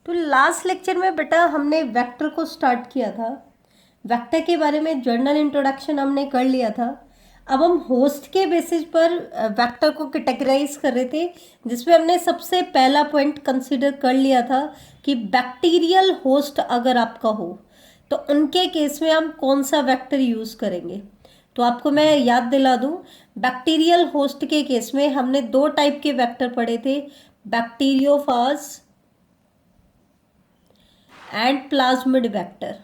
तो last lecture में बेटा हमने वेक्टर को स्टार्ट किया था। वेक्टर के बारे में जनरल इंट्रोडक्शन हमने कर लिया था। अब हम होस्ट के बेसिस पर वेक्टर को कैटेगराइज कर रहे थे, जिसमें हमने सबसे पहला पॉइंट कंसीडर कर लिया था कि बैक्टीरियल होस्ट अगर आपका हो तो उनके केस में हम कौन सा वेक्टर यूज़ करेंगे। तो आपको मैं याद दिला दूं, बैक्टीरियल होस्ट के केस में हमने दो टाइप के वेक्टर पढ़े थे, बैक्टीरियोफाज एंड प्लाज्मिड वेक्टर।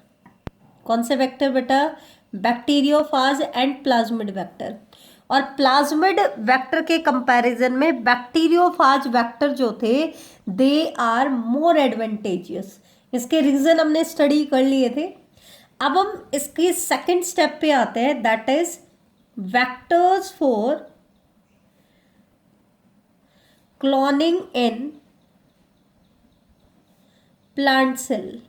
कौन से वेक्टर बेटा? Bacteriophage and plasmid vector. और प्लाज्मिड वेक्टर के कंपैरिजन में बैक्टीरियोफाज वेक्टर जो थे दे आर मोर एडवांटेजियस। इसके रीजन हमने स्टडी कर लिए थे। अब हम इसके सेकंड स्टेप पे आते हैं, that is vectors for cloning in plant cell.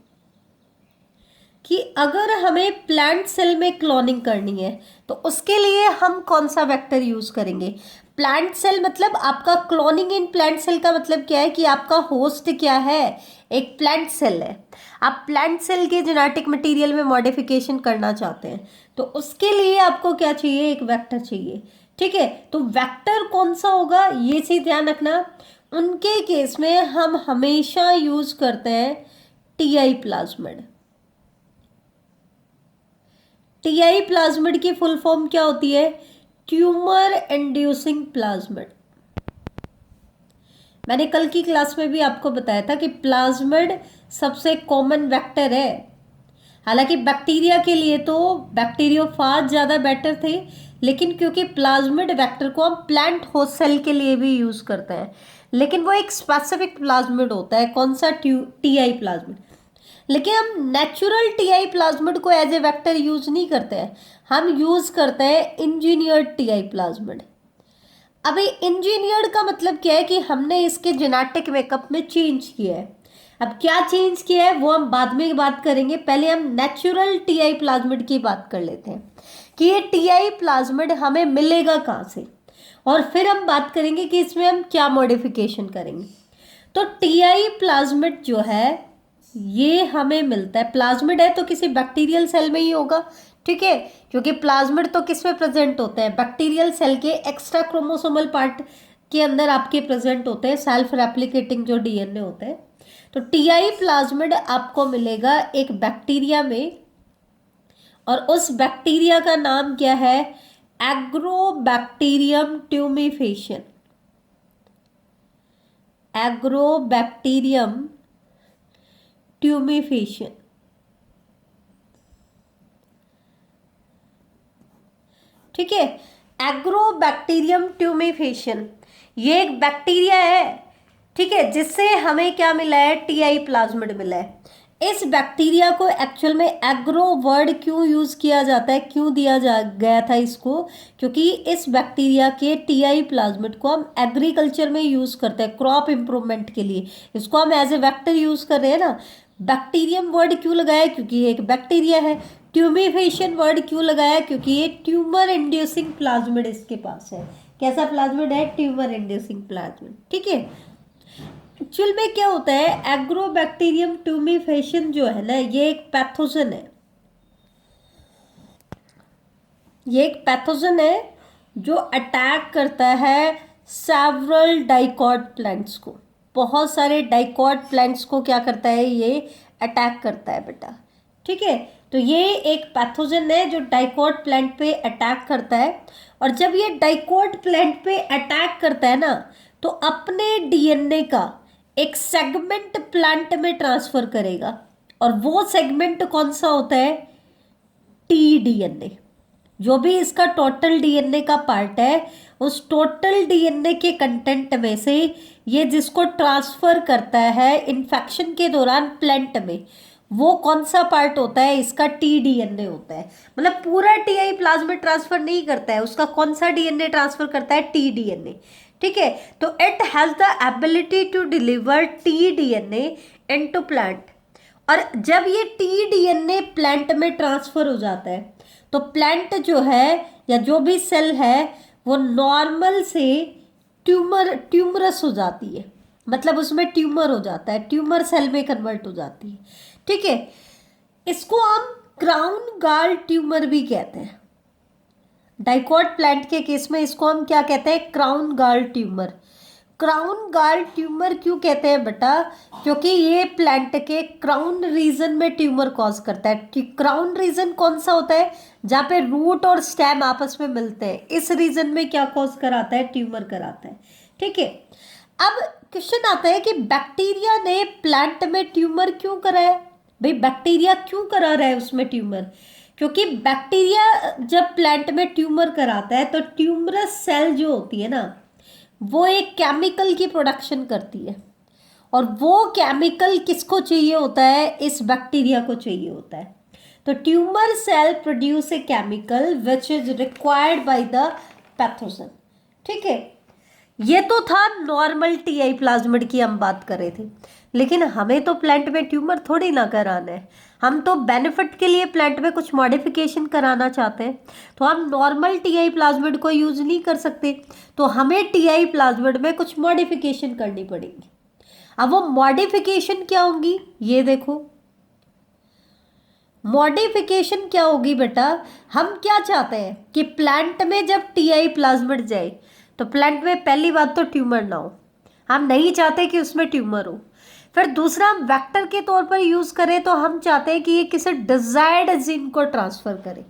कि अगर हमें प्लांट सेल में क्लोनिंग करनी है तो उसके लिए हम कौन सा वेक्टर यूज करेंगे। प्लांट सेल मतलब आपका क्लोनिंग इन प्लांट सेल का मतलब क्या है कि आपका होस्ट क्या है, एक प्लांट सेल है। आप प्लांट सेल के जेनेटिक मटेरियल में मॉडिफिकेशन करना चाहते हैं तो उसके लिए आपको क्या चाहिए, एक वेक्टर चाहिए। ठीक है, तो वेक्टर कौन सा होगा ये चीज ध्यान रखना। उनके केस में हम हमेशा यूज करते हैं टीआई प्लाज्मिड। टीआई प्लाज्मिड की फुल फॉर्म क्या होती है? Tumour inducing plasmid. मैंने कल की क्लास में भी आपको बताया था कि प्लाज्मिड सबसे कॉमन वेक्टर है। हालांकि बैक्टीरिया के लिए तो बैक्टीरियोफाज ज़्यादा बेटर थे, लेकिन क्योंकि प्लाज्मिड वेक्टर को हम प्लांट होस्ट सेल के लिए भी यूज़ करते हैं, लेकिन वो एक स्पेसिफिक प्लाज्मिड होता है। कौन सा? TI plasmid. लेकिन हम नेचुरल टीआई प्लाज्मिड को एज ए वेक्टर यूज नहीं करते हैं, हम यूज करते हैं इंजीनियर्ड टीआई प्लाज्मिड। अभी इंजीनियर्ड का मतलब क्या है कि हमने इसके जेनेटिक मेकअप में चेंज किया है। अब क्या चेंज किया है वो हम बाद में बात करेंगे, पहले हम नेचुरल टीआई प्लाज्मिड की बात कर लेते हैं कि ये टीआई प्लाज्मिड हमें मिलेगा कहाँ से, और फिर हम बात करेंगे कि इसमें हम क्या मॉडिफिकेशन करेंगे। तो टीआई प्लाज्मिड जो है ये हमें मिलता है, प्लाज्मिड है तो किसी बैक्टीरियल सेल में ही होगा। ठीक है, क्योंकि प्लाज्मिड तो किस में प्रेजेंट होते हैं, बैक्टीरियल सेल के एक्स्ट्रा क्रोमोसोमल पार्ट के अंदर आपके प्रेजेंट होते हैं, सेल्फ रेप्लिकेटिंग जो डीएनए होते हैं। तो टीआई प्लाज्मिड आपको मिलेगा एक बैक्टीरिया में, और उस बैक्टीरिया का नाम क्या है? एग्रोबैक्टीरियम ट्यूमिफेशन। एग्रोबैक्टीरियम ट्यूमिफेशन। ठीक है, एग्रोबैक्टीरियम ट्यूमिफेशन ये एक बैक्टीरिया है, ठीक है, जिससे हमें क्या मिला है? टीआई प्लाज्मिड मिला है। इस बैक्टीरिया को एक्चुअल में एग्रो वर्ड क्यों यूज किया जाता है, क्यों दिया गया था इसको? क्योंकि इस बैक्टीरिया के टीआई प्लाज्मिड को हम एग्रीकल्चर में यूज करते हैं क्रॉप इंप्रूवमेंट के लिए, इसको हम एज ए वेक्टर यूज कर रहे हैं ना। बैक्टीरियम वर्ड क्यों लगाया? क्योंकि ये एक बैक्टीरिया है। ट्यूमिफेशन वर्ड क्यों लगाया? क्योंकि ये ट्यूमर इंड्यूसिंग प्लाज्मिड इसके पास है। कैसा प्लाज्मिड है? Tumour inducing plasmid. ठीक है, एक्चुअल में क्या होता है, एग्रोबैक्टीरियम ट्यूमिफेशन जो है ना, ये एक पैथोजन है। ये एक पैथोजन है जो अटैक करता है सेवरल डाइकॉट प्लांट्स को। बहुत सारे डाइकॉट प्लांट्स को क्या करता है, ये अटैक करता है बेटा। ठीक है, तो ये एक पैथोजन है जो डाइकॉट प्लांट पे अटैक करता है। और जब ये डाइकॉट प्लांट पे अटैक करता है ना, तो अपने डीएनए का एक सेगमेंट प्लांट में ट्रांसफर करेगा, और वो सेगमेंट कौन सा होता है? T DNA. जो भी इसका टोटल डीएनए का पार्ट है, उस टोटल डीएनए के कंटेंट में से ये जिसको ट्रांसफर करता है इन्फेक्शन के दौरान प्लांट में, वो कौन सा पार्ट होता है? इसका टी डीएनए होता है। मतलब पूरा टीआई प्लाज्मिड ट्रांसफर नहीं करता है, उसका कौन सा डीएनए ट्रांसफर करता है? T DNA. ठीक है, तो it has the ability to deliver T DNA into plant. और जब ये टी डीएनए प्लांट में ट्रांसफर हो जाता है तो प्लांट जो है या जो भी सेल है वो नॉर्मल से ट्यूमरस हो जाती है। मतलब उसमें ट्यूमर हो जाता है, ट्यूमर सेल में कन्वर्ट हो जाती है। ठीक है, इसको हम क्राउन गाल ट्यूमर भी कहते हैं। डाइकॉट प्लांट के केस में इसको हम क्या कहते हैं, क्राउन गाल ट्यूमर। क्राउन गाल ट्यूमर क्यों कहते हैं बेटा, क्योंकि ये प्लांट के क्राउन रीजन में ट्यूमर कॉज करता है। कि क्राउन रीजन कौन सा होता है, जहाँ पे रूट और स्टेम आपस में मिलते हैं, इस रीजन में क्या कॉज कराता है, ट्यूमर कराता है। ठीक है, अब क्वेश्चन आता है कि बैक्टीरिया ने प्लांट में ट्यूमर क्यों कराया। भाई बैक्टीरिया क्यों करा रहा है उसमें ट्यूमर, क्योंकि बैक्टीरिया जब प्लांट में ट्यूमर कराता है तो ट्यूमरस सेल जो होती है ना, वो एक केमिकल की प्रोडक्शन करती है, और वो केमिकल किसको चाहिए होता है, इस बैक्टीरिया को चाहिए होता है। तो tumour cell produce a chemical which is required by the pathogen. ठीक है, ये तो था नॉर्मल टीआई प्लाज्मिड की हम बात कर रहे थे, लेकिन हमें तो प्लांट में ट्यूमर थोड़ी ना कराना है, हम तो बेनिफिट के लिए प्लांट में कुछ मॉडिफिकेशन कराना चाहते हैं। तो हम नॉर्मल टीआई प्लाज्मिड को यूज नहीं कर सकते, तो हमें टीआई प्लाज्मिड में कुछ मॉडिफिकेशन करनी पड़ेगी। अब वो मॉडिफिकेशन क्या होगी, ये देखो मॉडिफिकेशन क्या होगी बेटा। हम क्या चाहते हैं कि प्लांट में जब टीआई प्लाज्मिड जाए तो प्लांट में पहली बात तो ट्यूमर ना हो, हम नहीं चाहते कि उसमें ट्यूमर हो। फिर दूसरा, हम वेक्टर के तौर पर यूज करें तो हम चाहते हैं कि ये किसी डिजायर्ड जीन को ट्रांसफर करे।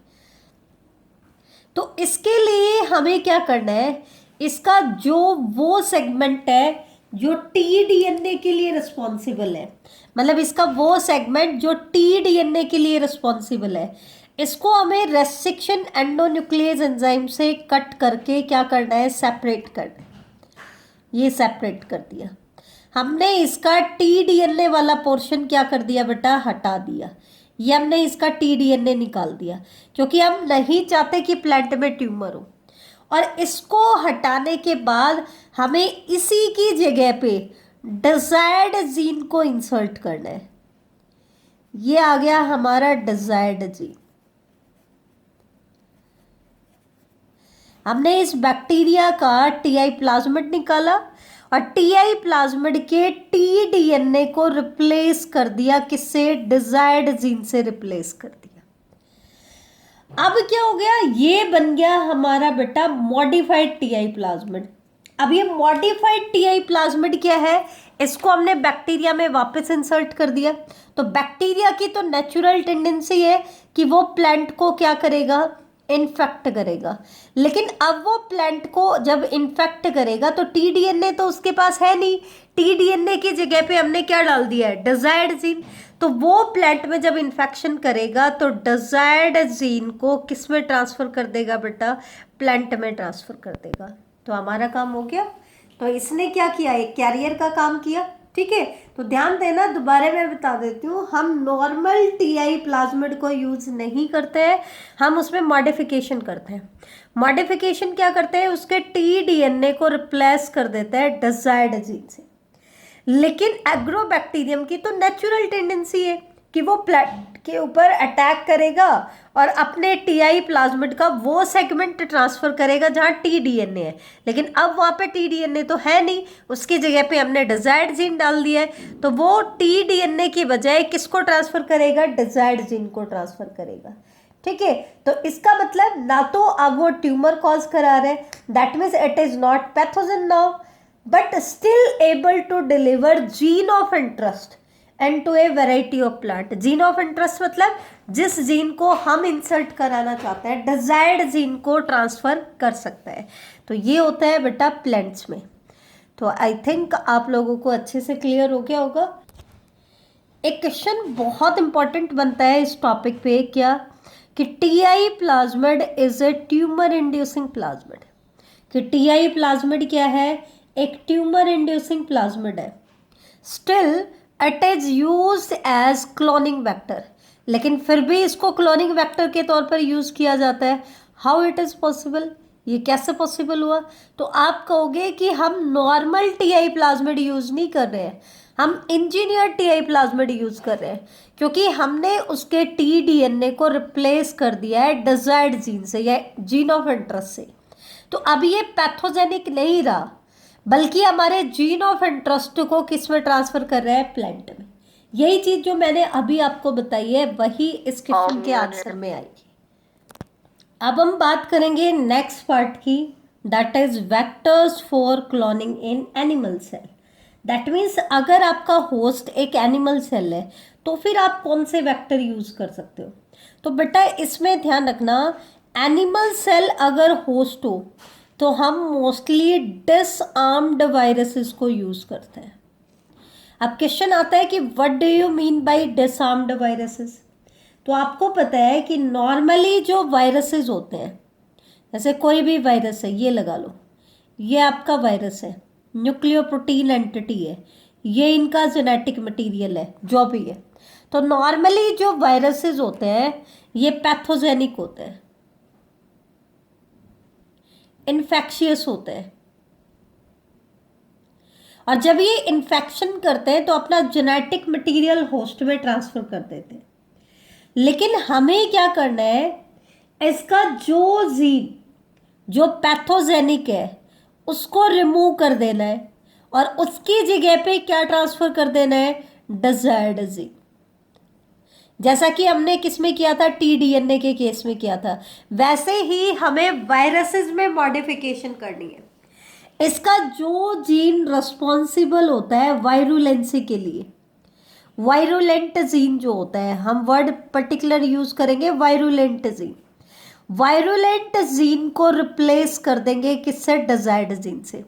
तो इसके लिए हमें क्या करना है, इसका जो वो सेगमेंट है जो टीडीएनए के लिए रिस्पॉन्सिबल है, मतलब इसका वो सेगमेंट जो टीडीएनए के लिए रिस्पॉन्सिबल है, इसको हमें रेस्ट्रिक्शन एंडोन्यूक्लियस एंजाइम से कट करके क्या करना है, सेपरेट करना है। ये सेपरेट कर दिया हमने, इसका टीडीएनए वाला पोर्शन क्या कर दिया बेटा, हटा दिया। ये हमने इसका टीडीएनए निकाल दिया, क्योंकि हम नहीं चाहते कि प्लांट में ट्यूमर हो। और इसको हटाने के बाद हमें इसी की जगह पे डिजायर्ड जीन को इंसर्ट करना है। ये आ गया हमारा डिजायर्ड जीन। हमने इस बैक्टीरिया का टीआई प्लाज्मिड निकाला और टीआई प्लाज्मिड के टीडीएनए को रिप्लेस कर दिया, किससे, डिजायर्ड जीन से रिप्लेस कर दिया। अब क्या हो गया, ये बन गया हमारा बेटा मॉडिफाइड टीआई प्लाज्मिड। अब ये मॉडिफाइड टीआई प्लाज्मिड क्या है, इसको हमने बैक्टीरिया में वापस इंसर्ट कर दिया। तो बैक्टीरिया की तो नेचुरल टेंडेंसी है कि वो प्लांट को क्या करेगा, इन्फेक्ट करेगा। लेकिन अब वो प्लांट को जब इन्फेक्ट करेगा तो टीडीएनए तो उसके पास है नहीं, टीडीएनए की जगह पे हमने क्या डाल दिया है, डिजायर्ड जीन। तो वो प्लांट में जब इन्फेक्शन करेगा तो डिजायर्ड जीन को किस में ट्रांसफर कर देगा बेटा, प्लांट में ट्रांसफर कर देगा। तो हमारा काम हो गया। तो इसने क्या किया, एक कैरियर का काम किया। ठीक है, तो ध्यान देना, दोबारा मैं बता देती हूँ, हम नॉर्मल टीआई प्लाज्मिड को यूज नहीं करते हैं, हम उसमें मॉडिफिकेशन करते हैं। मॉडिफिकेशन क्या करते हैं, उसके टीडीएनए को रिप्लेस कर देते हैं डिजायर्ड जीन से। लेकिन एग्रोबैक्टीरियम की तो नेचुरल टेंडेंसी है कि वो प्लांट के ऊपर अटैक करेगा और अपने टीआई प्लाज्मिड का वो सेगमेंट ट्रांसफर करेगा जहाँ टीडीएनए है। लेकिन अब वहाँ पे टीडीएनए तो है नहीं, उसकी जगह पे हमने डिजायर्ड जीन डाल दिया है। तो वो टीडीएनए की बजाय किसको ट्रांसफर करेगा, डिजायर्ड जीन को ट्रांसफर करेगा। ठीक है, तो इसका मतलब ना तो अब वो ट्यूमर कॉज करा रहे, that means it is not pathogen now, but still able to deliver gene of interest and to a variety of plant। gene of interest मतलब जिस जीन को हम इंसर्ट कराना चाहते हैं, डिजायर्ड जीन को ट्रांसफर कर सकता है। तो ये होता है बेटा प्लांट्स में। तो आई थिंक आप लोगों को अच्छे से क्लियर हो गया होगा। एक क्वेश्चन बहुत इंपॉर्टेंट बनता है इस टॉपिक पे, क्या कि Ti plasmid is a tumour inducing plasmid. कि टीआई प्लाज्मिड क्या है, एक ट्यूमर इंड्यूसिंग प्लाज्मिड है। Still it is used as cloning vector, लेकिन फिर भी इसको क्लोनिंग वेक्टर के तौर पर यूज किया जाता है। हाउ इट इज पॉसिबल, ये कैसे पॉसिबल हुआ। तो आप कहोगे कि हम नॉर्मल टीआई प्लाज्मिड यूज नहीं कर रहे हैं, हम इंजीनियर टीआई प्लाज्मिड यूज कर रहे हैं, क्योंकि हमने उसके टीडीएनए को रिप्लेस कर दिया है डिजायर्ड जीन से या जीन ऑफ इंटरेस्ट से। तो अब ये पैथोजेनिक नहीं रहा, बल्कि हमारे जीन ऑफ इंटरेस्ट को किस में ट्रांसफर कर रहा है, प्लांट में। यही चीज जो मैंने अभी आपको बताई है वही इस क्वेश्चन के आंसर में आएगी। अब हम बात करेंगे नेक्स्ट पार्ट की, that is vectors for cloning in animal cell. That means अगर आपका होस्ट एक एनिमल सेल है तो फिर आप कौन से वेक्टर यूज कर सकते हो। तो बेटा इसमें ध्यान रखना, एनिमल सेल अगर होस्ट हो तो हम मोस्टली डिसआर्म्ड वायरसेस को यूज करते हैं। अब क्वेश्चन आता है कि what do you mean by disarmed viruses. तो आपको पता है कि नॉर्मली जो वायरसेस होते हैं, जैसे कोई भी वायरस है, ये लगा लो, ये आपका वायरस है, न्यूक्लियोप्रोटीन एंटिटी है, ये इनका जेनेटिक मटेरियल है, जो भी है। तो नॉर्मली जो वायरसेस होते हैं ये पैथोजेनिक होते हैं, इन्फेक्शियस होते हैं, और जब ये इन्फेक्शन करते हैं तो अपना जेनेटिक मटेरियल होस्ट में ट्रांसफर कर देते हैं। लेकिन हमें क्या करना है, इसका जो जीन जो पैथोजेनिक है उसको रिमूव कर देना है और उसकी जगह पे क्या ट्रांसफर कर देना है, डिजायर्ड जीन। जैसा कि हमने किस में किया था, टीडीएनए के केस में किया था, वैसे ही हमें वायरसेस में मॉडिफिकेशन करनी है। इसका जो जीन रिस्पॉन्सिबल होता है वायरुलेंसी के लिए, वायरुलेंट जीन जो होता है, हम वर्ड पर्टिकुलर यूज करेंगे वायरुलेंट जीन, वायरुलेंट जीन को रिप्लेस कर देंगे किससे, डिजायर्ड जीन से।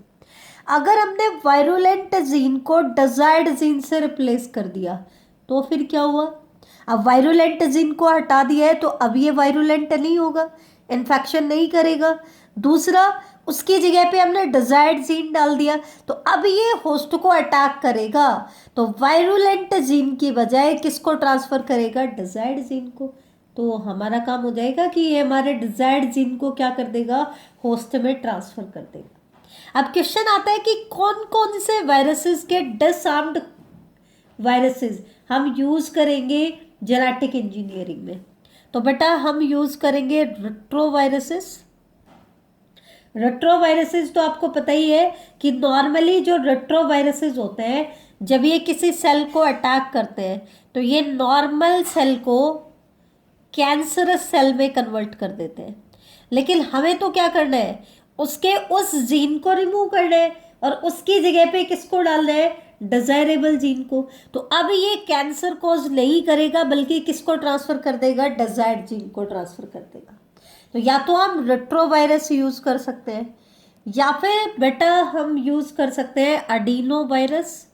अगर हमने वायरुलेंट जीन को डिजायर्ड जीन से रिप्लेस कर दिया तो फिर क्या हुआ, अब वायरुलेंट जीन को हटा दिया है तो अब ये वायरुलेंट नहीं होगा, इन्फेक्शन नहीं करेगा। दूसरा, उसकी जगह पे हमने डिजायर्ड जीन डाल दिया तो अब ये होस्ट को अटैक करेगा, तो वायरुलेंट जीन की बजाय किसको ट्रांसफर करेगा, डिजायर्ड जीन को। तो हमारा काम हो जाएगा कि ये हमारे डिजायर्ड जीन को क्या कर देगा, होस्ट में ट्रांसफर कर देगा। अब क्वेश्चन आता है कि कौन कौन से वायरसेस के डिसआर्म्ड वायरसेस हम यूज करेंगे जेनेटिक इंजीनियरिंग में। तो बेटा हम यूज करेंगे रेट्रोवायरसेस। रेट्रोवायरसेस तो आपको पता ही है कि नॉर्मली जो रेट्रोवायरसेस होते हैं जब ये किसी सेल को अटैक करते हैं तो ये नॉर्मल सेल को कैंसरस सेल में कन्वर्ट कर देते हैं। लेकिन हमें तो क्या करना है, उसके उस जीन को रिमूव करना है और उसकी जगह पे किसको डालना है, डिजायरेबल जीन को। तो अब ये कैंसर कॉज नहीं करेगा बल्कि किसको ट्रांसफर कर देगा, डिजायर्ड जीन को ट्रांसफर कर देगा। तो या तो हम रेट्रोवायरस यूज कर सकते हैं या फिर बेटा हम यूज कर सकते हैं अडीनो वायरस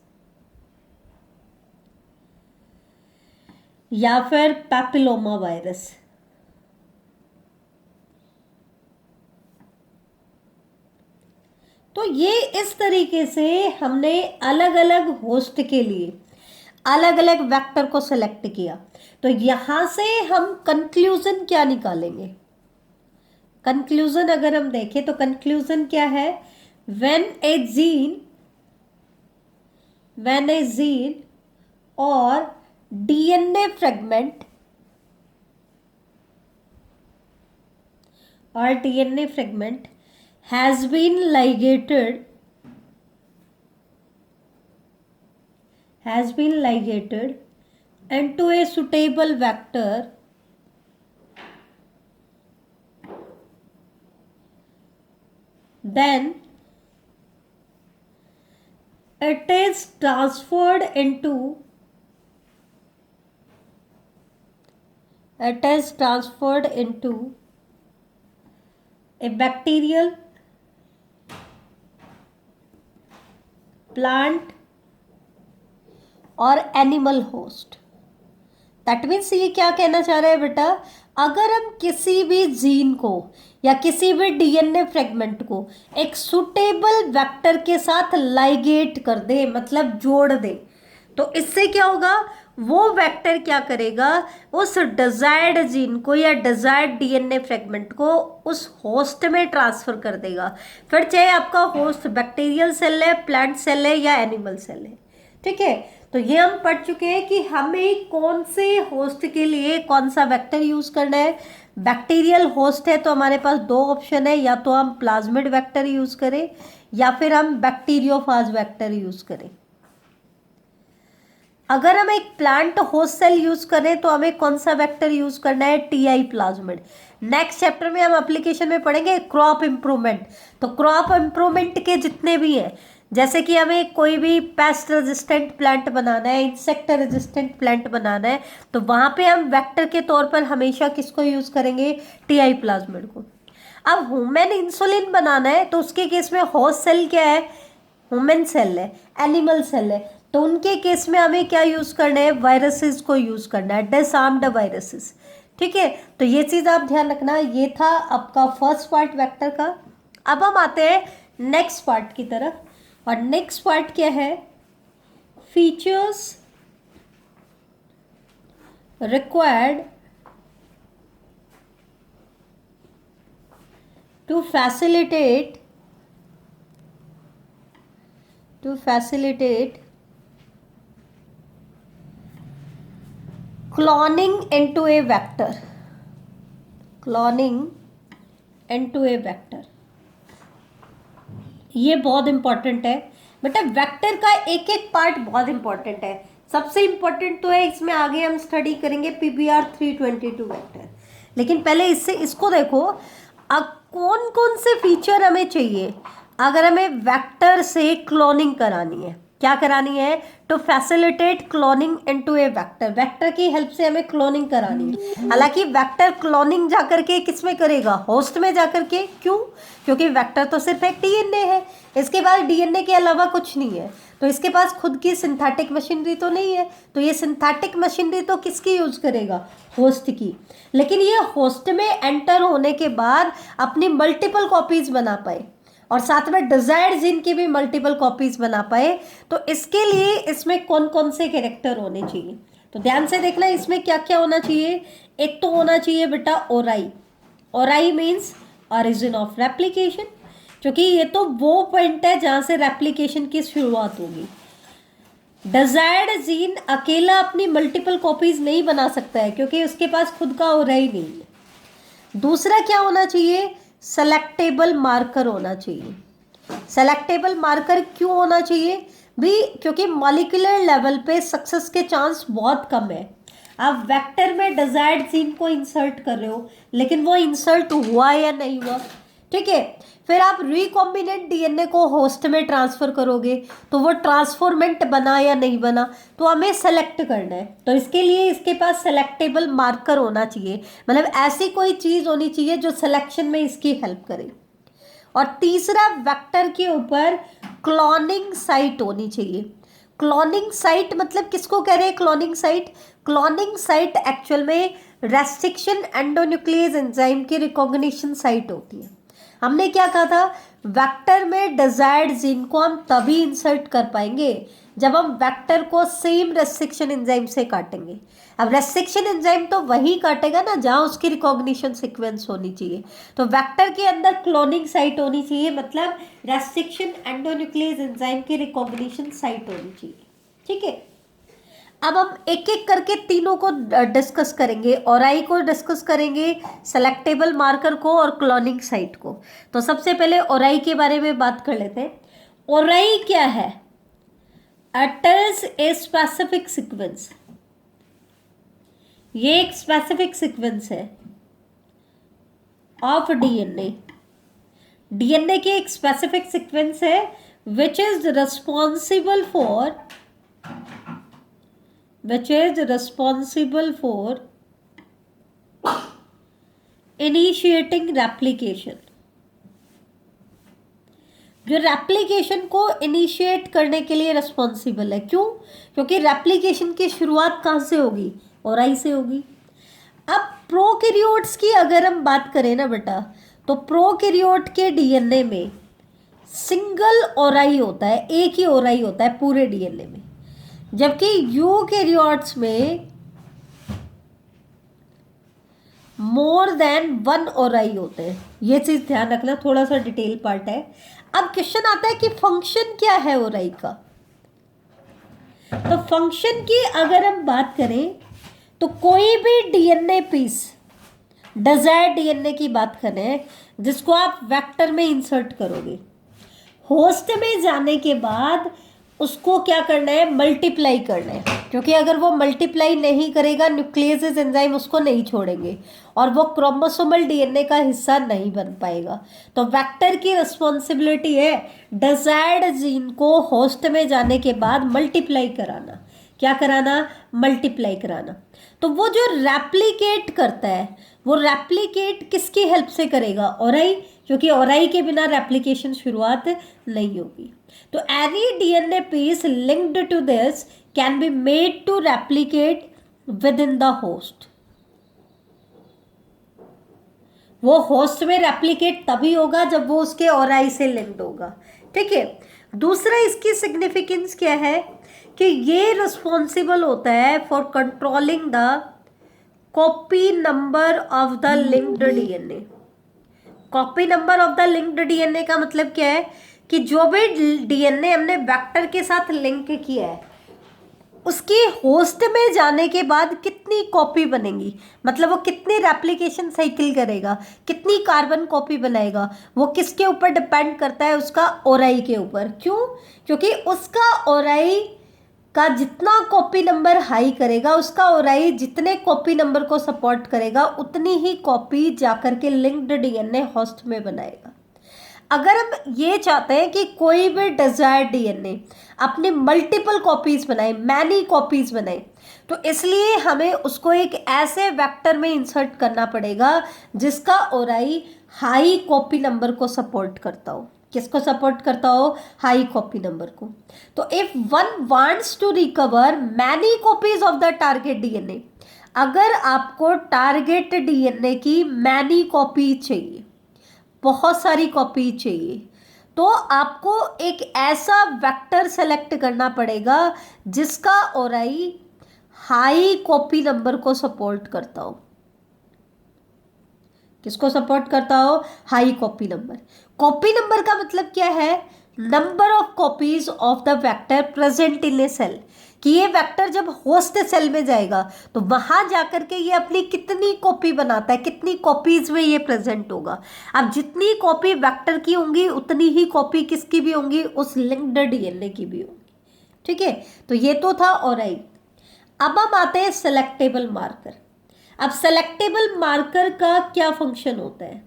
या फिर पैपिलोमा वायरस। तो ये इस तरीके से हमने अलग अलग होस्ट के लिए अलग अलग वेक्टर को सेलेक्ट किया। तो यहां से हम कंक्लूजन क्या निकालेंगे, कंक्लूजन अगर हम देखें तो कंक्लूजन क्या है, व्हेन ए जीन और DNA fragment has been ligated into a suitable vector, then it is transferred into a bacterial, plant और एनिमल होस्ट। दैट मीन्स ये क्या कहना चाह रहा है बेटा, अगर हम किसी भी जीन को या किसी भी डीएनए फ्रेगमेंट को एक सुटेबल वेक्टर के साथ लाइगेट कर दे, मतलब जोड़ दे, तो इससे क्या होगा, वो वेक्टर क्या करेगा, उस डिजायर्ड जीन को या डिजायर्ड डीएनए फ्रेगमेंट को उस होस्ट में ट्रांसफर कर देगा। फिर चाहे आपका होस्ट बैक्टीरियल सेल है, प्लांट सेल है या एनिमल सेल है, ठीक है। तो ये हम पढ़ चुके हैं कि हमें कौन से होस्ट के लिए कौन सा वेक्टर यूज करना है। बैक्टीरियल होस्ट है तो हमारे पास दो ऑप्शन है, या तो हम प्लाज्मिड वेक्टर यूज करें या फिर हम बैक्टीरियोफाज वेक्टर यूज करें। अगर हम एक प्लांट होस्ट सेल यूज करें तो हमें कौन सा वेक्टर यूज करना है, टीआई प्लाज्मिड। नेक्स्ट चैप्टर में हम एप्लीकेशन में पढ़ेंगे क्रॉप इंप्रूवमेंट। तो क्रॉप इंप्रूवमेंट के जितने भी हैं, जैसे कि हमें कोई भी पेस्ट रेजिस्टेंट प्लांट बनाना है, इंसेक्ट रेजिस्टेंट प्लांट बनाना है, तो वहां पे हम वेक्टर के तौर पर हमेशा किसको यूज करेंगे, टीआई प्लाज्मिड को। अब ह्यूमन इंसुलिन बनाना है तो उसके केस में होस्ट सेल क्या है, ह्यूमन सेल है, एनिमल सेल है, तो उनके केस में हमें क्या यूज करना है, वायरसेस को यूज करना है, डिसआर्म्ड वायरसेस। ठीक है, तो ये चीज आप ध्यान रखना। ये था आपका फर्स्ट पार्ट वेक्टर का। अब हम आते हैं नेक्स्ट पार्ट की तरफ, और नेक्स्ट पार्ट क्या है, features required to facilitate cloning into a vector, ये बहुत इंपॉर्टेंट है बेटा। वेक्टर का एक एक पार्ट बहुत इंपॉर्टेंट है। सबसे इंपॉर्टेंट तो है, इसमें आगे हम स्टडी करेंगे PBR 322 वेक्टर, लेकिन पहले इसको देखो। अब कौन कौन से फीचर हमें चाहिए अगर हमें वेक्टर से क्लोनिंग करानी है, क्या करानी है, to facilitate cloning into a vector. Vector की हेल्प से हमें क्लोनिंग करानी है। हालांकि वेक्टर क्लोनिंग जाकर के किस में करेगा, होस्ट में जाकर के। क्यों, क्योंकि वेक्टर तो सिर्फ एक डीएनए है, इसके पास डीएनए के अलावा कुछ नहीं है, तो इसके पास खुद की सिंथेटिक मशीनरी तो नहीं है, तो ये सिंथेटिक मशीनरी तो किसकी यूज करेगा, होस्ट की। लेकिन ये होस्ट में एंटर होने के बाद अपनी मल्टीपल कॉपीज बना पाए और साथ में डिजायर्ड जीन की भी मल्टीपल कॉपीज बना पाए, तो इसके लिए इसमें कौन कौन से कैरेक्टर होने चाहिए, तो ध्यान से देखना इसमें क्या क्या होना चाहिए। एक तो होना चाहिए बेटा ओराई। ओराई मीन्स ऑरिजिन ऑफ रेप्लिकेशन, क्योंकि ये तो वो पॉइंट है जहां से रेप्लिकेशन की शुरुआत होगी। डिजायर्ड जीन अकेला अपनी मल्टीपल कॉपीज नहीं बना सकता है, क्योंकि उसके पास खुद का ओराई नहीं है। दूसरा क्या होना चाहिए, सेलेक्टेबल मार्कर होना चाहिए। सेलेक्टेबल मार्कर क्यों होना चाहिए भी, क्योंकि मॉलिक्यूलर लेवल पे सक्सेस के चांस बहुत कम है। आप वेक्टर में डिजायर्ड जीन को इंसर्ट कर रहे हो, लेकिन वो इंसर्ट हुआ या नहीं हुआ, ठीक है। फिर आप रिकॉम्बिनेंट डीएनए को होस्ट में ट्रांसफर करोगे, तो वो ट्रांसफॉर्मेंट बना या नहीं बना, तो हमें सेलेक्ट करना है। तो इसके लिए इसके पास सेलेक्टेबल मार्कर होना चाहिए, मतलब ऐसी कोई चीज होनी चाहिए जो सिलेक्शन में इसकी हेल्प करे। और तीसरा, वेक्टर के ऊपर क्लोनिंग साइट होनी चाहिए। क्लोनिंग साइट मतलब किसको कह रहे हैं cloning site, cloning site actual में रेस्ट्रिक्शन एंडोन्यूक्लियस एंजाइम की रिकॉग्निशन साइट होती है। हमने क्या कहा था, वेक्टर में डिजायर्ड जीन को हम तभी इंसर्ट कर पाएंगे जब हम वेक्टर को सेम रेस्ट्रिक्शन एंजाइम से काटेंगे। अब रेस्ट्रिक्शन एंजाइम तो वही काटेगा ना जहां उसकी रिकॉग्निशन सीक्वेंस होनी चाहिए, तो वेक्टर के अंदर क्लोनिंग साइट होनी चाहिए, मतलब रेस्ट्रिक्शन एंडोन्यूक्लियस एंजाइम की रिकॉग्निशन साइट होनी चाहिए। ठीक है, अब हम एक एक करके तीनों को डिस्कस करेंगे। ओराई को डिस्कस करेंगे, सेलेक्टेबल मार्कर को और क्लोनिंग साइट को। तो सबसे पहले ओराई के बारे में बात कर लेते हैं। ओराई क्या है, अटर्स ए स्पेसिफिक सीक्वेंस, ये एक स्पेसिफिक सीक्वेंस है ऑफ डीएनए। डीएनए की एक स्पेसिफिक सीक्वेंस है which is responsible for initiating replication, जो रेप्लिकेशन को इनिशिएट करने के लिए रिस्पॉन्सिबल है। क्यों, क्योंकि रेप्लिकेशन की शुरुआत कहाँ से होगी, ओराई से होगी। अब प्रोकैरियोट्स की अगर हम बात करें ना बेटा, तो प्रोकैरियोट के डीएनए में सिंगल ओराई होता है, एक ही ओराई होता है पूरे डीएनए में, जबकि यूकैरियोट्स में मोर देन वन ओराई होते हैं। ये चीज ध्यान रखना, थोड़ा सा डिटेल पार्ट है। अब क्वेश्चन आता है कि फंक्शन क्या है ओराई का। तो फंक्शन की अगर हम बात करें तो कोई भी डीएनए पीस, डिजायर्ड डीएनए की बात करें जिसको आप वेक्टर में इंसर्ट करोगे, होस्ट में जाने के बाद उसको क्या करना है, मल्टीप्लाई करना है, क्योंकि अगर वो मल्टीप्लाई नहीं करेगा न्यूक्लियस एंजाइम उसको नहीं छोड़ेंगे और वो क्रोमोसोमल डीएनए का हिस्सा नहीं बन पाएगा। तो वेक्टर की रिस्पॉन्सिबिलिटी है डिजायर्ड जीन को होस्ट में जाने के बाद मल्टीप्लाई कराना। क्या कराना, मल्टीप्लाई कराना। तो वो जो रेप्लिकेट करता है वो रेप्लिकेट किसकी हेल्प से करेगा, ओराई, क्योंकि ओराई के बिना रेप्लिकेशन शुरुआत नहीं होगी। तो any DNA piece linked to this can be made to replicate within the host. वो होस्ट में रेप्लिकेट तभी होगा जब वो उसके ओराई से लिंक्ड होगा। ठीक है। दूसरा इसकी सिग्निफिकेंस क्या है कि ये रिस्पॉन्सिबल होता है for controlling the copy number of the linked DNA. Copy number of the linked DNA का मतलब क्या है कि जो भी डीएनए हमने वेक्टर के साथ लिंक किया है उसकी होस्ट में जाने के बाद कितनी कॉपी बनेंगी, मतलब वो कितनी रेप्लिकेशन साइकिल करेगा, कितनी कार्बन कॉपी बनाएगा, वो किसके ऊपर डिपेंड करता है, उसका ओराई के ऊपर। क्यों? क्योंकि उसका ओराई का जितना कॉपी नंबर हाई करेगा, उसका ओराई जितने कॉपी नंबर को सपोर्ट करेगा उतनी ही कॉपी जाकर के लिंक्ड डीएनए होस्ट में बनाएगा। अगर हम ये चाहते हैं कि कोई भी डिजायर्ड डीएनए अपनी मल्टीपल कॉपीज बनाए, मैनी कॉपीज बनाए, तो इसलिए हमें उसको एक ऐसे वेक्टर में इंसर्ट करना पड़ेगा जिसका ओराई हाई कॉपी नंबर को सपोर्ट करता हो। किसको सपोर्ट करता हो? हाई कॉपी नंबर को। तो if one wants to recover many copies of the target DNA, अगर आपको टारगेट डीएनए की मैनी कॉपी चाहिए, बहुत सारी कॉपी चाहिए, तो आपको एक ऐसा वेक्टर सेलेक्ट करना पड़ेगा जिसका ओराई हाई कॉपी नंबर को सपोर्ट करता हो। किसको सपोर्ट करता हो? High copy number. Copy number का मतलब क्या है? Number of copies of the vector present in a cell, कि ये वेक्टर जब होस्ट सेल में जाएगा तो वहां जाकर के ये अपनी कितनी कॉपी बनाता है, कितनी कॉपीज में ये प्रेजेंट होगा। अब जितनी कॉपी वेक्टर की होंगी उतनी ही कॉपी किसकी भी होंगी? उस लिंक्ड डीएनए की भी होंगी। ठीक है। तो ये तो था ओराई। अब हम आते हैं सेलेक्टेबल मार्कर। अब सेलेक्टेबल मार्कर का क्या फंक्शन होता है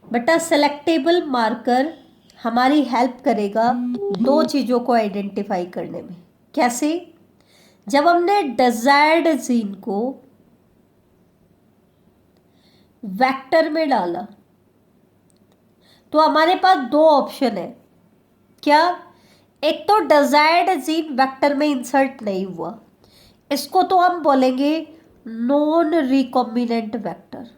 बेटा? सेलेक्टेबल मार्कर हमारी हेल्प करेगा दो चीज़ों को आइडेंटिफाई करने में। कैसे? जब हमने डिजायर्ड जीन को वेक्टर में डाला तो हमारे पास दो ऑप्शन है। क्या? एक तो डिजायर्ड जीन वेक्टर में इंसर्ट नहीं हुआ, इसको तो हम बोलेंगे नॉन रिकॉम्बिनेंट वेक्टर।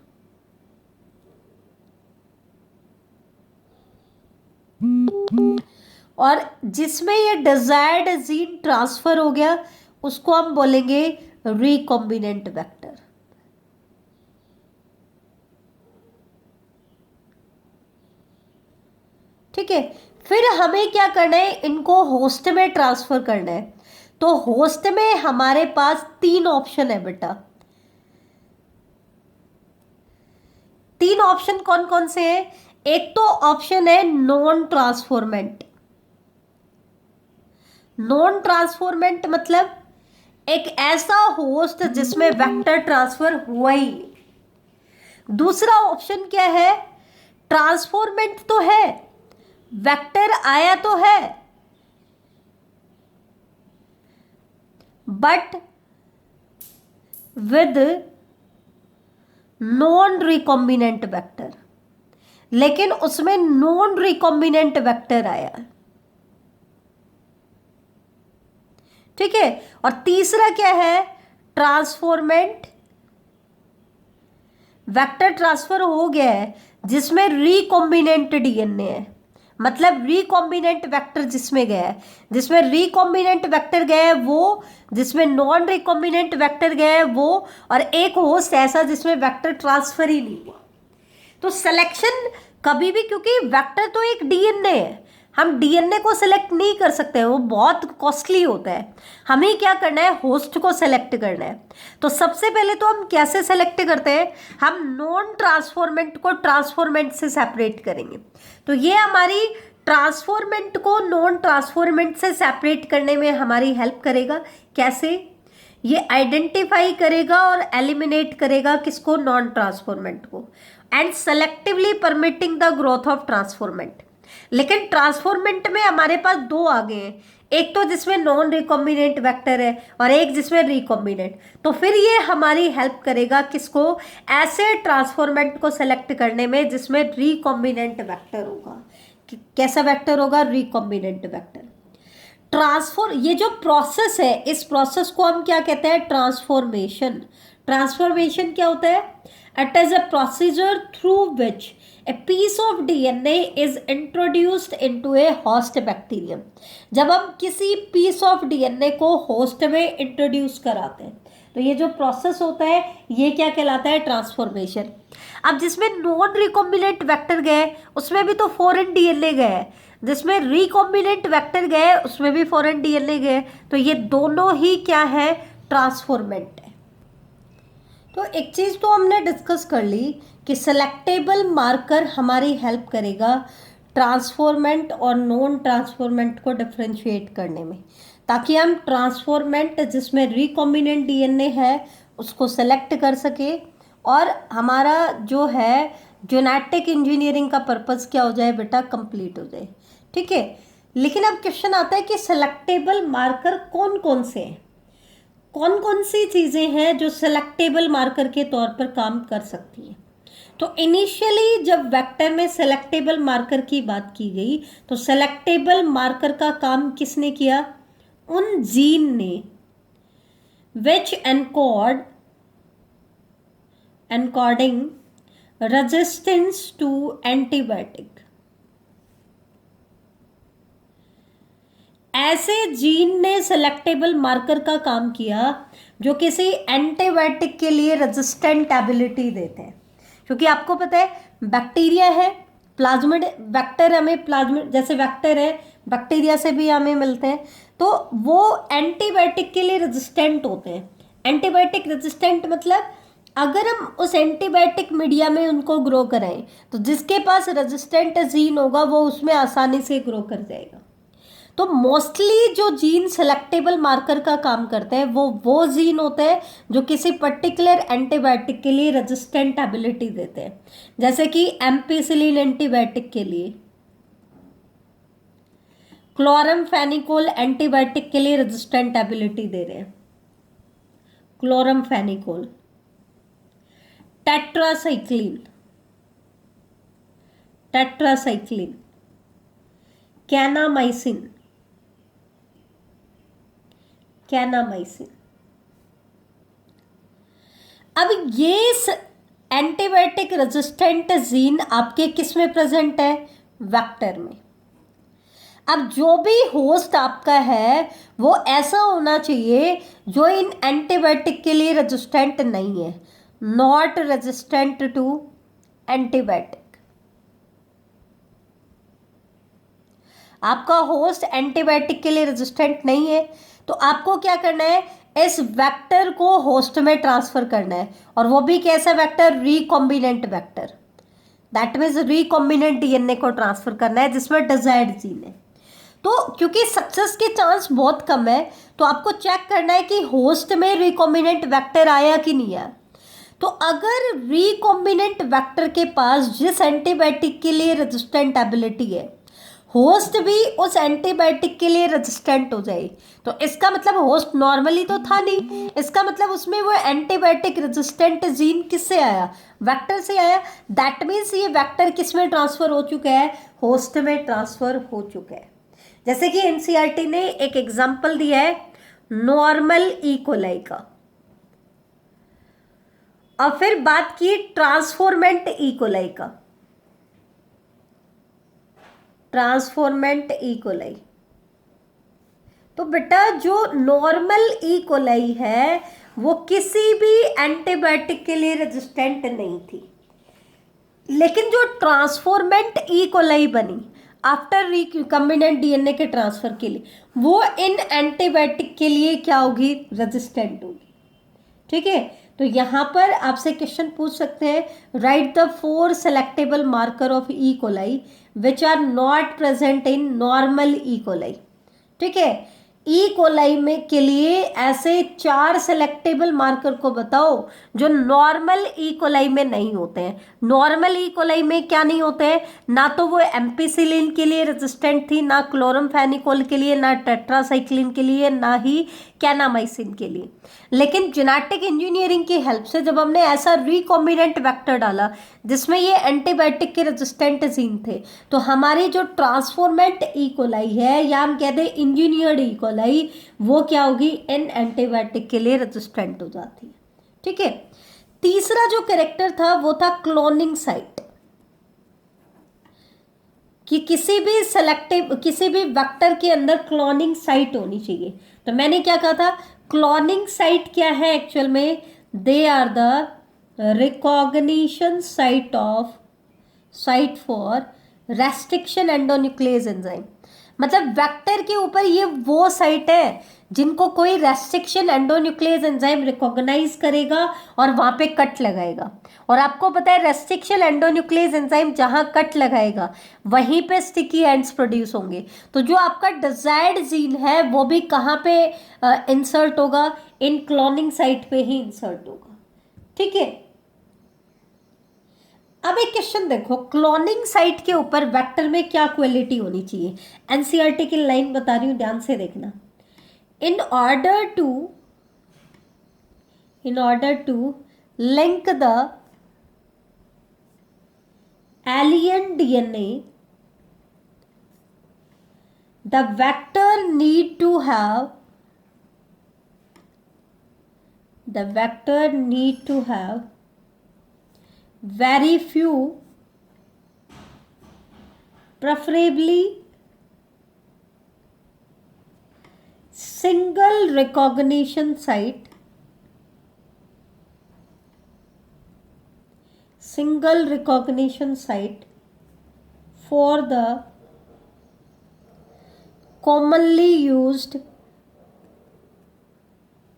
और जिसमें ये डिजायर्ड जीन ट्रांसफर हो गया उसको हम बोलेंगे रिकॉम्बिनेंट वेक्टर। ठीक है। फिर हमें क्या करना है? इनको होस्ट में ट्रांसफर करना है। तो होस्ट में हमारे पास तीन ऑप्शन है बेटा। तीन ऑप्शन कौन कौन से हैं? एक तो ऑप्शन है नॉन ट्रांसफॉर्मेंट। नॉन ट्रांसफॉर्मेंट मतलब एक ऐसा होस्ट जिसमें वेक्टर ट्रांसफर हुआ ही नहीं। दूसरा ऑप्शन क्या है? ट्रांसफॉर्मेंट तो है, वेक्टर आया तो है, but with non recombinant vector, लेकिन उसमें नॉन रिकॉम्बिनेंट वेक्टर आया। ठीक है। और तीसरा क्या है? ट्रांसफॉर्मेंट, वेक्टर ट्रांसफर हो गया है जिसमें रिकॉम्बिनेंट डीएनए है, मतलब रिकॉम्बिनेंट वेक्टर जिसमें गया है, जिसमें रिकॉम्बिनेंट वेक्टर गया है वो, जिसमें नॉन रिकॉम्बिनेंट वेक्टर गया है वो, और एक होस्ट ऐसा जिसमें वेक्टर ट्रांसफर ही नहीं हुआ। तो सिलेक्शन कभी भी, क्योंकि वेक्टर तो एक डीएनए है, हम डीएनए को सेलेक्ट नहीं कर सकते, वो बहुत कॉस्टली होता है। हमें क्या करना है, होस्ट को सेलेक्ट करना है। तो सबसे पहले तो हम कैसे सेलेक्ट करते हैं, हम नॉन ट्रांसफॉर्मेंट को ट्रांसफॉर्मेंट से सेपरेट करेंगे। तो ये हमारी ट्रांसफॉर्मेंट को नॉन ट्रांसफॉर्मेंट से सेपरेट करने में हमारी हेल्प करेगा। कैसे, ये आइडेंटिफाई करेगा और एलिमिनेट करेगा किसको, नॉन ट्रांसफॉर्मेंट को, and selectively permitting the growth of transformant. लेकिन ट्रांसफॉर्मेंट में हमारे पास दो आ गए हैं, एक तो जिसमें नॉन रिकॉम्बिनेंट वेक्टर है और एक जिसमें रिकॉम्बिनेंट। तो फिर ये हमारी हेल्प करेगा किसको, ऐसे ट्रांसफॉर्मेंट को सेलेक्ट करने में जिसमें रिकॉम्बिनेंट वेक्टर होगा। कैसा वेक्टर होगा, रिकॉम्बिनेंट वेक्टर। ट्रांसफॉर, ये जो प्रोसेस है, इस प्रोसेस को हम क्या कहते हैं, ट्रांसफॉर्मेशन। ट्रांसफॉर्मेशन क्या होता है, it is a procedure through which a piece of DNA is introduced into a host bacterium। जब हम किसी piece of DNA को host में इंट्रोड्यूस कराते हैं तो ये जो प्रोसेस होता है ये क्या कहलाता है, ट्रांसफॉर्मेशन। अब जिसमें नॉन रिकॉम्बिनेंट वेक्टर गए उसमें भी तो फॉरेन डीएनए गए, जिसमें रिकॉम्बिनेंट वेक्टर गए उसमें भी फॉरेन डीएनए गए, तो ये दोनों ही क्या है, ट्रांसफॉर्मेंट है। तो एक चीज़ तो हमने डिस्कस कर ली कि सेलेक्टेबल मार्कर हमारी हेल्प करेगा ट्रांसफॉर्मेंट और नॉन ट्रांसफॉर्मेंट को डिफ्रेंशिएट करने में, ताकि हम ट्रांसफॉर्मेंट जिसमें रिकॉम्बिनेंट डीएनए है उसको सेलेक्ट कर सके और हमारा जो है जेनेटिक इंजीनियरिंग का पर्पस क्या हो जाए बेटा, कंप्लीट हो जाए। ठीक है, लेकिन अब क्वेश्चन आता है कि सेलेक्टेबल मार्कर कौन कौन से हैं, कौन कौन सी चीज़ें हैं जो सेलेक्टेबल मार्कर के तौर पर काम कर सकती हैं। तो इनिशियली जब वेक्टर में सेलेक्टेबल मार्कर की बात की गई तो सेलेक्टेबल मार्कर का काम किसने किया, उन जीन ने विच एनकोडिंग रेजिस्टेंस टू एंटीबायोटिक। ऐसे जीन ने सेलेक्टेबल मार्कर का काम किया जो किसी एंटीबायोटिक के लिए रेजिस्टेंट एबिलिटी देते हैं। क्योंकि आपको पता है बैक्टीरिया है, प्लाज्मिड वेक्टर, हमें प्लाज्मिड जैसे वेक्टर है बैक्टीरिया से भी हमें मिलते हैं, तो वो एंटीबायोटिक के लिए रेजिस्टेंट होते हैं। एंटीबायोटिक रेजिस्टेंट मतलब अगर हम उस एंटीबायोटिक मीडिया में उनको ग्रो कराएं तो जिसके पास रेजिस्टेंट जीन होगा वो उसमें आसानी से ग्रो कर जाएगा। तो मोस्टली जो जीन सेलेक्टेबल मार्कर का काम करते हैं वो जीन होते हैं जो किसी पर्टिकुलर एंटीबायोटिक के लिए रेजिस्टेंट एबिलिटी देते हैं, जैसे कि एम्पिसिलिन एंटीबायोटिक के लिए, क्लोरमफेनिकोल एंटीबायोटिक के लिए रेजिस्टेंट एबिलिटी दे रहे हैं, क्लोरमफेनिकोल, टेट्रासाइक्लिन, कैनामाइसिन, अब ये एंटीबायोटिक रेजिस्टेंट जीन आपके किस में प्रेजेंट है, वेक्टर में। अब जो भी होस्ट आपका है वो ऐसा होना चाहिए जो इन एंटीबायोटिक के लिए रेजिस्टेंट नहीं है, नॉट रेजिस्टेंट टू एंटीबायोटिक। आपका होस्ट एंटीबायोटिक के लिए रेजिस्टेंट नहीं है तो आपको क्या करना है, इस वेक्टर को होस्ट में ट्रांसफर करना है, और वो भी कैसा vector, recombinant vector. That means recombinant DNA को ट्रांसफर करना है जिसमें डिजायर्ड जीन है। तो क्योंकि सक्सेस के चांस बहुत कम है तो आपको चेक करना है कि होस्ट में रिकॉम्बिनेंट वेक्टर आया कि नहीं आया। तो अगर रिकॉम्बिनेंट वेक्टर के पास जिस एंटीबायोटिक के लिए रेजिस्टेंट एबिलिटी है होस्ट भी उस एंटीबायोटिक के लिए रेजिस्टेंट हो जाए तो इसका मतलब होस्ट नॉर्मली तो था नहीं, इसका मतलब उसमें वो एंटीबायोटिक रेजिस्टेंट जीन किससे आया, वेक्टर से आया। दैट मीन्स ये वेक्टर किस में ट्रांसफर हो चुका है, होस्ट में ट्रांसफर हो चुका है। जैसे कि एनसीईआरटी ने एक एग्जांपल दिया है नॉर्मल ई कोलाई का, और फिर बात की ट्रांसफॉर्मेंट ई कोलाई का, ट्रांसफॉर्मेंट ई कोलाई। तो बेटा जो नॉर्मल ई कोलाई है वो किसी भी एंटीबायोटिक के लिए रेजिस्टेंट नहीं थी, लेकिन जो ट्रांसफॉर्मेंट ई कोलाई बनी, आफ्टर रिकम्बिनेंट डीएनए के ट्रांसफर के लिए, वो इन एंटीबायोटिक के लिए क्या होगी, रेजिस्टेंट होगी। ठीक है, तो यहां पर आपसे क्वेश्चन पूछ सकते हैं, write the 4 selectable marker of E coli which are not present in normal E coli. ठीक है, ई कोलाई में के लिए ऐसे 4 सेलेक्टेबल मार्कर को बताओ जो नॉर्मल ई कोलाई में नहीं होते हैं। नॉर्मल ई कोलाई में क्या नहीं होते हैं, ना तो वो एम्पिसिलिन के लिए रेजिस्टेंट थी, ना क्लोरमफेनिकोल के लिए, ना टेट्रासाइक्लिन के लिए, ना ही कैनामाइसिन के लिए। लेकिन जेनेटिक इंजीनियरिंग की हेल्प से जब हमने ऐसा रिकॉम्बिनेंट वेक्टर डाला जिसमें ये एंटीबायोटिक के रेजिस्टेंट जीन थे, तो हमारी जो ट्रांसफॉर्मेंट ई कोलाई है, या हम कहते हैं इंजीनियर्ड ई कोलाई, वो क्या होगी, इन एंटीबायोटिक के लिए रेजिस्टेंट हो जाती है। ठीक है, तीसरा जो कैरेक्टर था वो था क्लोनिंग साइट, कि किसी भी वेक्टर के अंदर क्लोनिंग साइट होनी चाहिए। तो मैंने क्या कहा था, क्लोनिंग साइट क्या है एक्चुअल में, they are the recognition site for restriction endonuclease enzyme. मतलब वेक्टर के ऊपर ये वो साइट है जिनको कोई रेस्ट्रिक्शन एंडोन्यूक्लियस एंजाइम रिकॉग्नाइज करेगा और वहां पे कट लगाएगा। और आपको पता है रेस्ट्रिक्शन एंडोन्यूक्लियस एंजाइम जहां कट लगाएगा वहीं पे स्टिकी एंड्स प्रोड्यूस होंगे। तो जो आपका डिजायर्ड जीन है वो भी कहाँ पे इंसर्ट होगा, इन क्लोनिंग साइट पे ही इंसर्ट होगा। ठीक है, अब एक क्वेश्चन देखो, क्लोनिंग साइट के ऊपर वेक्टर में क्या क्वालिटी होनी चाहिए। एनसीईआरटी की लाइन बता रही हूं, ध्यान से देखना। in order to link the alien DNA, the vector need to have very few, preferably single recognition site for the commonly used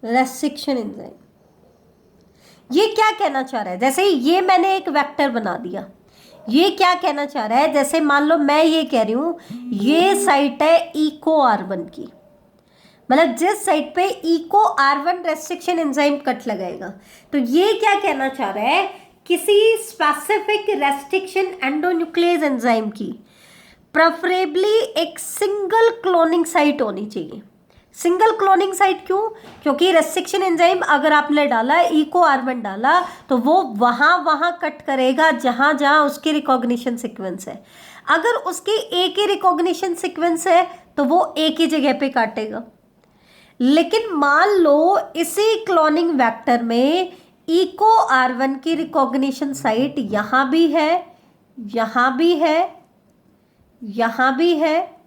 restriction enzyme। ये क्या कहना चाह रहा है, जैसे ये मैंने एक वेक्टर बना दिया, ये क्या कहना चाह रहा है, जैसे मान लो मैं ये कह रही हूं ये साइट है इको R1 की, मतलब जिस साइट पे eco R1 restriction enzyme cut लगाएगा, तो ये क्या कहना चाह रहा है, किसी स्पेसिफिक रेस्ट्रिक्शन एंडोन्यूक्लियस एंजाइम की प्रेफरेबली एक सिंगल क्लोनिंग साइट होनी चाहिए। सिंगल क्लोनिंग साइट क्यों, क्योंकि रेस्ट्रिक्शन एंजाइम अगर आपने डाला, इको R1 डाला, तो वो वहां कट करेगा जहां जहां उसकी रिकॉग्निशन सीक्वेंस है। अगर उसकी एक ही रिकॉग्निशन सीक्वेंस है तो वो एक ही जगह पे काटेगा। लेकिन मान लो इसी क्लोनिंग वेक्टर में इको R1 की रिकॉग्निशन साइट यहां भी है, यहां भी है, यहां भी है,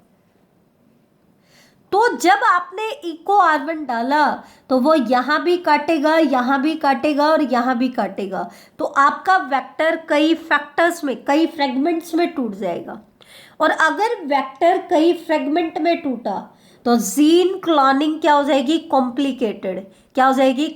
तो जब आपने इको R1 डाला तो वो यहां भी काटेगा, यहां भी काटेगा और यहां भी काटेगा। तो आपका वेक्टर कई फैक्टर्स में, कई फ्रेगमेंट्स में टूट जाएगा। और अगर वेक्टर कई फ्रेगमेंट में टूटा तो जीन क्लोनिंग क्या हो जाएगी, कॉम्प्लिकेटेड। क्या हो जाएगी,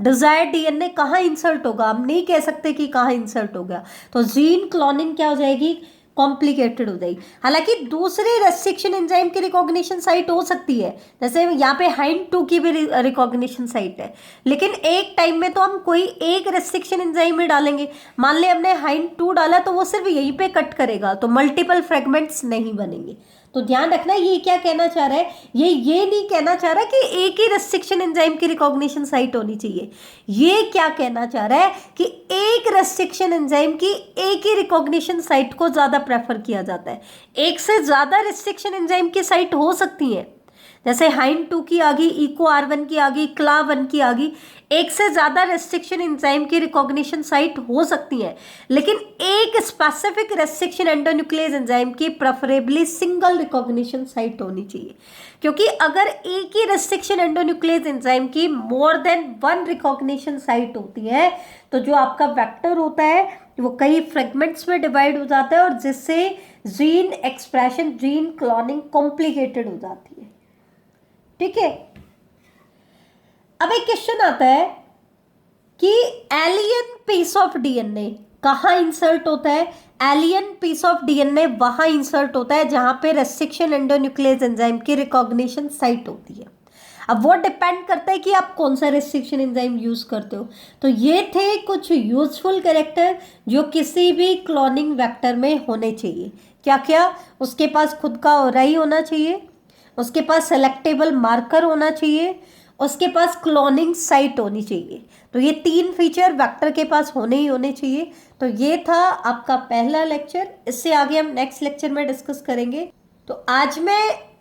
डिजायर्ड डीएनए कहाँ इंसर्ट होगा, हम नहीं कह सकते कि कहाँ इंसर्ट हो गया, तो जीन क्लोनिंग क्या हो जाएगी, कॉम्प्लिकेटेड हो जाएगी। हालांकि दूसरे रेस्ट्रिक्शन एंजाइम की रिकॉग्निशन साइट हो सकती है, जैसे यहाँ पे HIND2 की भी रिकॉग्निशन साइट है, लेकिन एक टाइम में तो हम कोई एक रेस्ट्रिक्शन एंजाइम में डालेंगे। मान ले हमने HIND2 डाला तो वो सिर्फ यहीं पे कट करेगा, तो मल्टीपल फ्रेगमेंट्स नहीं बनेंगे। तो ध्यान रखना, ये क्या कहना चाह रहा है, ये नहीं कहना चाह रहा कि एक ही रेस्ट्रिक्शन एंजाइम की रिकॉग्निशन साइट होनी चाहिए। ये क्या कहना चाह रहा है कि एक रेस्ट्रिक्शन एंजाइम की एक ही रिकॉग्निशन साइट को ज्यादा प्रेफर किया जाता है। एक से ज्यादा रेस्ट्रिक्शन एंजाइम की साइट हो सकती है, जैसे हाइन 2 की आ गई, इको R1 की आ गई, क्ला1 की आ गई। एक से ज्यादा रेस्ट्रिक्शन एंजाइम की रिकॉग्निशन साइट हो सकती है, लेकिन एक स्पेसिफिक रेस्ट्रिक्शन एंडोन्यूक्लियस एंजाइम की प्रेफरेबली सिंगल रिकॉग्निशन साइट होनी चाहिए, क्योंकि अगर एक ही रेस्ट्रिक्शन एंडोन्यूक्लियस एंजाइम की more than one recognition site होती है तो जो आपका वेक्टर होता है वो कई फ्रेगमेंट्स में डिवाइड हो जाता है, और जिससे gene expression, gene cloning complicated हो जाती है। ठीक है, अब एक क्वेश्चन आता है कि एलियन पीस ऑफ डीएनए कहाँ इंसर्ट होता है। एलियन पीस ऑफ डीएनए वहां इंसर्ट होता है जहां पे रेस्ट्रिक्शन एंडोन्यूक्लियस एंजाइम की रिकॉग्निशन साइट होती है। अब वो डिपेंड करता है कि आप कौन सा रेस्ट्रिक्शन एंजाइम यूज करते हो। तो ये थे कुछ यूजफुल कैरेक्टर जो किसी भी क्लोनिंग वेक्टर में होने चाहिए। क्या क्या? उसके पास खुद का ओराई होना चाहिए, उसके पास सेलेक्टेबल मार्कर होना चाहिए, उसके पास क्लोनिंग साइट होनी चाहिए। तो ये 3 फीचर वेक्टर के पास होने ही होने चाहिए। तो ये था आपका पहला लेक्चर। इससे आगे हम नेक्स्ट लेक्चर में डिस्कस करेंगे। तो आज मैं